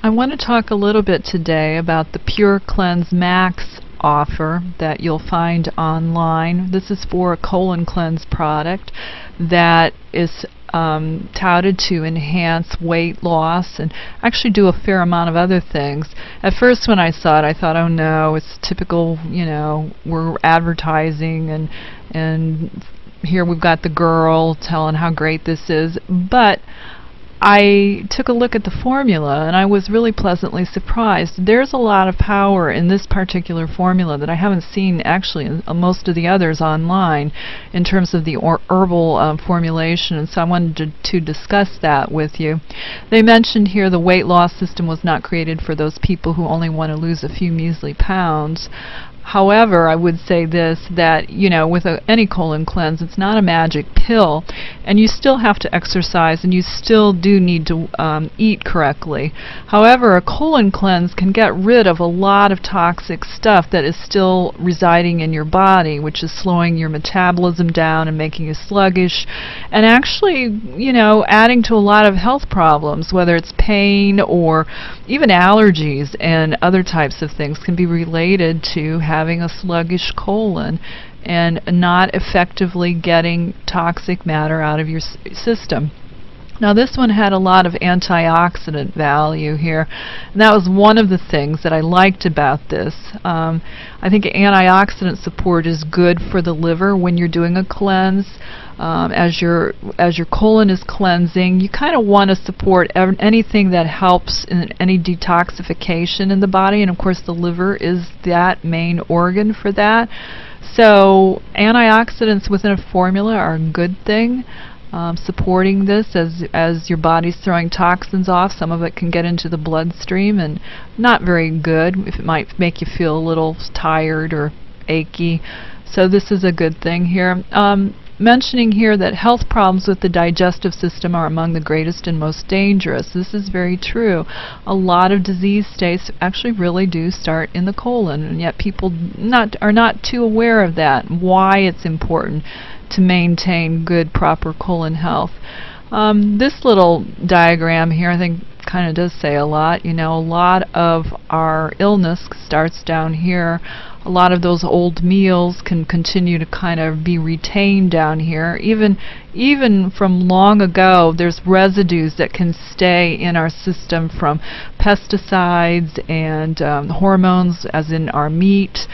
I want to talk a little bit today about the Pure Cleanse Max offer that you'll find online. This is for a colon cleanse product that is touted to enhance weight loss and actually do a fair amount of other things. At first when I saw it, I thought, oh no, it's typical, you know, we're advertising and here we've got the girl telling how great this is. But I took a look at the formula and I was really pleasantly surprised. There's a lot of power in this particular formula that I haven't seen actually in most of the others online in terms of the herbal formulation, and so I wanted to discuss that with you. They mentioned here the weight loss system was not created for those people who only want to lose a few measly pounds. However, I would say this, that, you know, with any colon cleanse, it's not a magic pill, and you still have to exercise, and you still do need to eat correctly. However, a colon cleanse can get rid of a lot of toxic stuff that is still residing in your body, which is slowing your metabolism down and making you sluggish, and actually, you know, adding to a lot of health problems, whether it's pain or even allergies and other types of things can be related to having a sluggish colon and not effectively getting toxic matter out of your system. Now this one had a lot of antioxidant value here, and that was one of the things that I liked about this. I think antioxidant support is good for the liver when you're doing a cleanse. As your colon is cleansing, you kind of want to support anything that helps in any detoxification in the body, and of course the liver is that main organ for that. So antioxidants within a formula are a good thing. Supporting this as your body's throwing toxins off. Some of it can get into the bloodstream and not very good. If it might make you feel a little tired or achy. So this is a good thing here. Mentioning here that health problems with the digestive system are among the greatest and most dangerous. This is very true. A lot of disease states actually really do start in the colon, and yet people are not too aware of that, why it's important to maintain good, proper colon health. This little diagram here, I think, kind of does say a lot. You know, a lot of our illness starts down here. A lot of those old meals can continue to kind of be retained down here. Even from long ago, there's residues that can stay in our system from pesticides and hormones, as in our meat,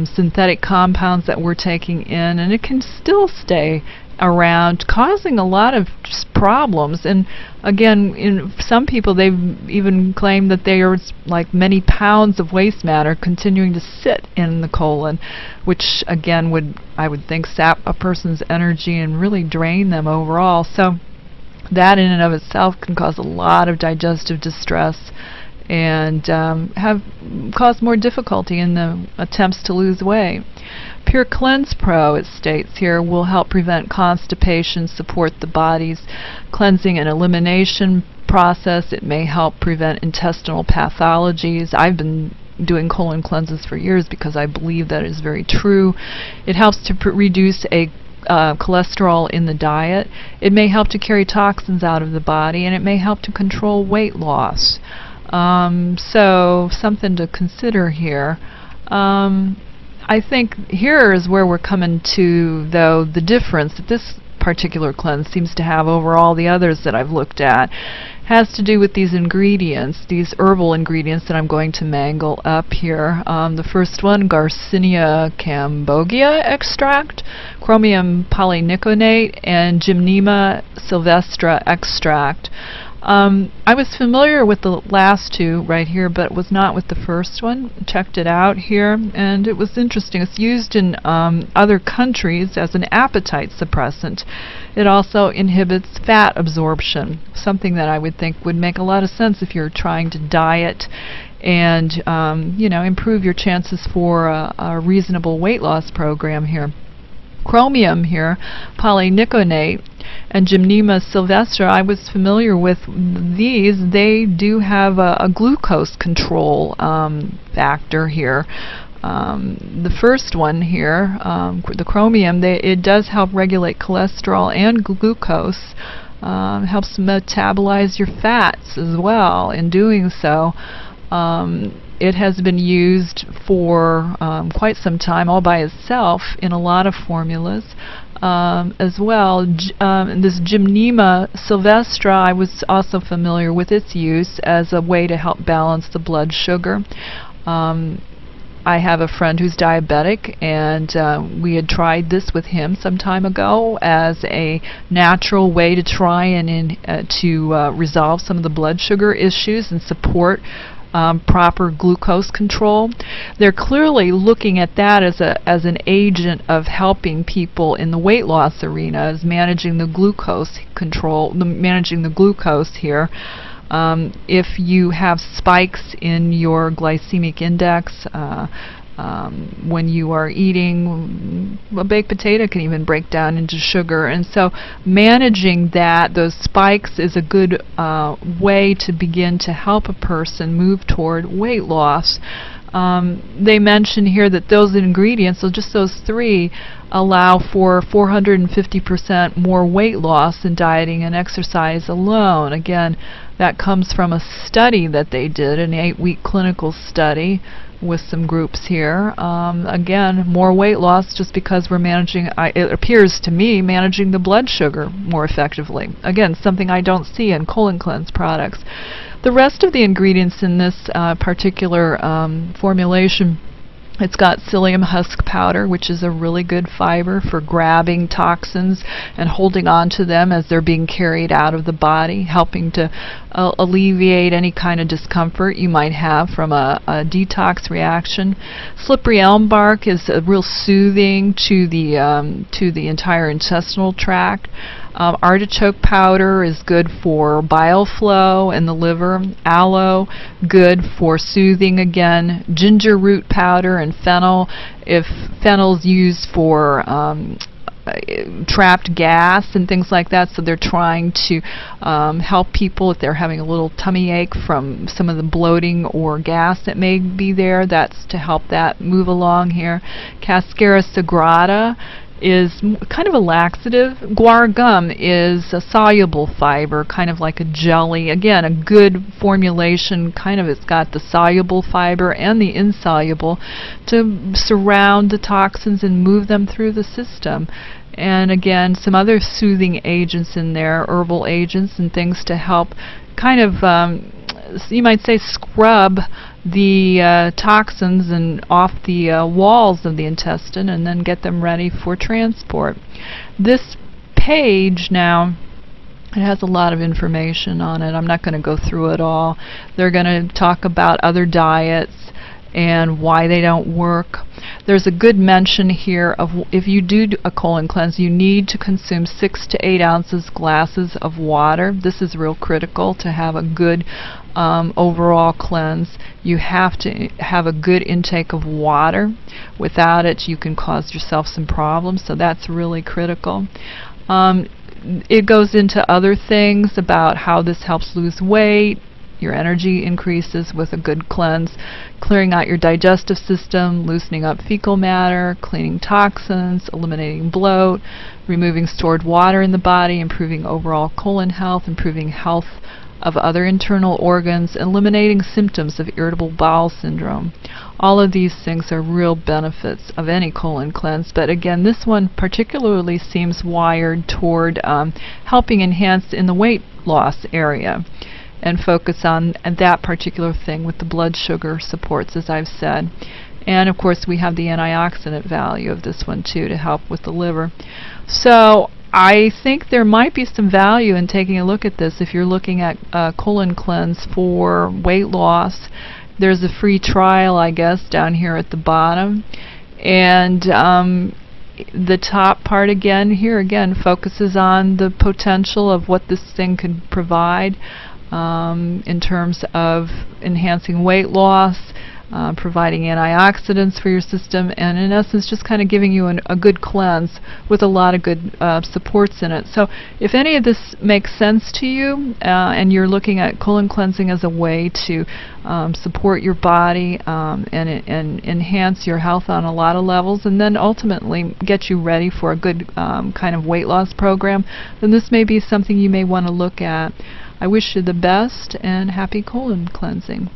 synthetic compounds that we're taking in, and it can still stay around, causing a lot of problems. And again, in some people, they've even claimed that there's like many pounds of waste matter continuing to sit in the colon, which again I would think sap a person's energy and really drain them overall. So that in and of itself can cause a lot of digestive distress and cause more difficulty in the attempts to lose weight. Pure Cleanse Pro, it states here, will help prevent constipation, support the body's cleansing and elimination process. It may help prevent intestinal pathologies. I've been doing colon cleanses for years because I believe that is very true. It helps to reduce cholesterol in the diet. It may help to carry toxins out of the body, and it may help to control weight loss. So something to consider here. I think here is where we're coming to, though, the difference that this particular cleanse seems to have over all the others that I've looked at. Has to do with these ingredients, these herbal ingredients that I'm going to mangle up here. The first one, Garcinia cambogia extract, chromium polyniconate, and Gymnema sylvestre extract. I was familiar with the last two right here, but was not with the first one. Checked it out here, and it was interesting. It's used in other countries as an appetite suppressant. It also inhibits fat absorption, something that I would think would make a lot of sense if you're trying to diet and you know, improve your chances for a reasonable weight loss program here. Chromium here, polyniconate, and Gymnema sylvestre, I was familiar with these. They do have a glucose control factor here. The first one here, the chromium, it does help regulate cholesterol and glucose. helps metabolize your fats as well. In doing so, it has been used for quite some time all by itself in a lot of formulas. As well, this Gymnema sylvestra, I was also familiar with its use as a way to help balance the blood sugar. I have a friend who's diabetic, and we had tried this with him some time ago as a natural way to try and resolve some of the blood sugar issues and support proper glucose control. They're clearly looking at that as an agent of helping people in the weight loss arena, as managing the glucose control, managing the glucose here. If you have spikes in your glycemic index, when you are eating, a baked potato can even break down into sugar, and so managing those spikes is a good way to begin to help a person move toward weight loss. They mention here that those ingredients, so just those three, allow for 450% more weight loss in dieting and exercise alone. Again, that comes from a study that they did, an 8-week clinical study with some groups here. Again, more weight loss just because we're managing, it appears to me, managing the blood sugar more effectively. Again, something I don't see in Colon Cleanse products. The rest of the ingredients in this particular formulation, it's got psyllium husk powder, which is a really good fiber for grabbing toxins and holding on to them as they're being carried out of the body, helping to alleviate any kind of discomfort you might have from a detox reaction. Slippery elm bark is real soothing to the entire intestinal tract. Artichoke powder is good for bile flow in the liver. Aloe, good for soothing again. Ginger root powder and fennel, if fennel's used for trapped gas and things like that, so they're trying to help people if they're having a little tummy ache from some of the bloating or gas that may be there. That's to help that move along here. Cascara sagrada is kind of a laxative. Guar gum is a soluble fiber, kind of like a jelly. Again, a good formulation, kind of, it's got the soluble fiber and the insoluble to surround the toxins and move them through the system. And again, some other soothing agents in there, herbal agents and things to help kind of, you might say, scrub the toxins and off the walls of the intestine and then get them ready for transport. This page now, it has a lot of information on it. I'm not going to go through it all. They're going to talk about other diets and why they don't work. There's a good mention here of if you do a colon cleanse, you need to consume 6 to 8 glasses of water. This is real critical to have a good overall cleanse. You have to have a good intake of water. Without it, you can cause yourself some problems, so that's really critical. It goes into other things about how this helps lose weight. Your energy increases with a good cleanse, clearing out your digestive system, loosening up fecal matter, cleaning toxins, eliminating bloat, removing stored water in the body, improving overall colon health, improving health of other internal organs, eliminating symptoms of irritable bowel syndrome. All of these things are real benefits of any colon cleanse, but again, this one particularly seems wired toward helping enhance in the weight loss area and focus on that particular thing with the blood sugar supports, as I've said. And of course we have the antioxidant value of this one too to help with the liver. So I think there might be some value in taking a look at this if you're looking at colon cleanse for weight loss. There's a free trial, I guess, down here at the bottom. And the top part again here again focuses on the potential of what this thing could provide in terms of enhancing weight loss, providing antioxidants for your system, and in essence just kind of giving you a good cleanse with a lot of good supports in it. So if any of this makes sense to you, and you're looking at colon cleansing as a way to support your body and enhance your health on a lot of levels, and then ultimately get you ready for a good kind of weight loss program, then this may be something you may want to look at. I wish you the best and happy colon cleansing.